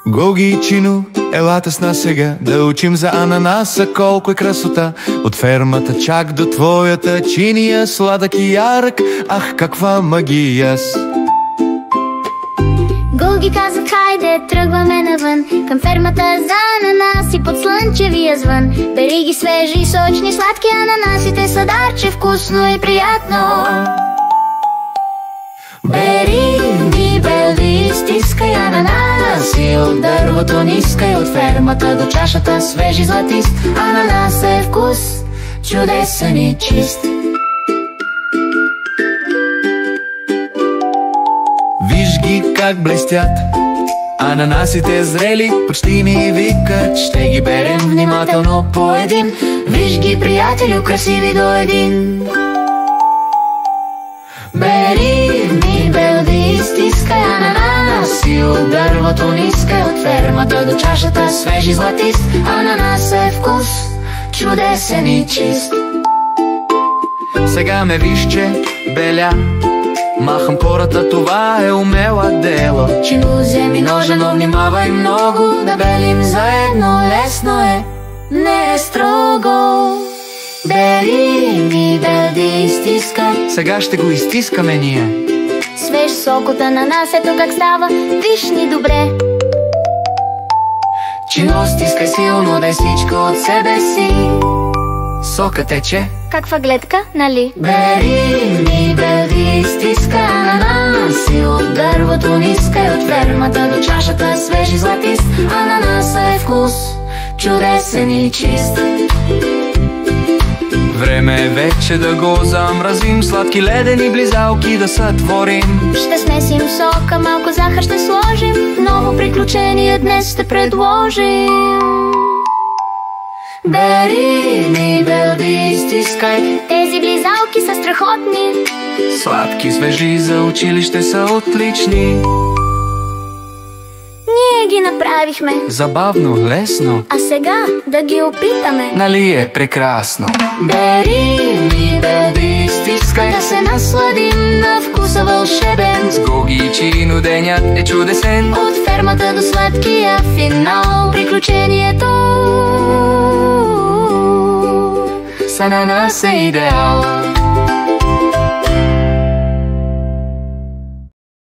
Гогичино, елата с нас сега да учим за ананаса, колко е красота. От фермата чак до твоята чиния, сладък и ярък, ах, каква магия! Гоги казах, хайде, тръгваме навън към фермата за ананаси под слънчевия звън. Бери ги свежи, сочни, сладки ананасите са дарче, вкусно и приятно. Бери ми, белди, стискай ананаси от дървото, нискай от фермата до чашата, свежи златист. Ананас е вкус, чудесен и чист. Виж ги как блестят, ананасите зрели, почти ни викат, ще ги берем внимателно по един. Виж ги, приятелю, красиви до един. Бери ми, белди, стискай ананаси от дървото, нискай от фермата до чашата, свежи златист. Ананас е вкус, чудесен и чист. Сега ме виж, че беля, махам кората, това е умела дело. Чино, вземи ножа, но внимавай много, да белим заедно, лесно е, не е строго. Бери ми, белди, стискай. Сега ще го изтискаме ние. Свеж сок от ананас, ето как става, виж ни добре. Чино, стискай силно, дай всичко от себе си. Сока тече Каква гледка, нали? Бери ми, белди, стискай ананаси от дървото, нискай от фермата до чашата, свежи златист. Ананаса е вкус, чудесен и чист. Време е вече да го замразим, сладки ледени близалки да сътворим. Ще смесим сока, малко захар ще сложим, ново приключение днес ще предложим. Бери ми, белди, стискай. Тези близалки са страхотни, Сладки, свежи, за училище са отлични. ние ги направихме, Забавно, лесно, а сега да ги опитаме. нали е прекрасно? Бери ми, белди, стискай, да се насладим на вкуса вълшебен. с Гоги и Чино денят е чудесен. От фермата до сладкия финал, приключението С ананас е идеал.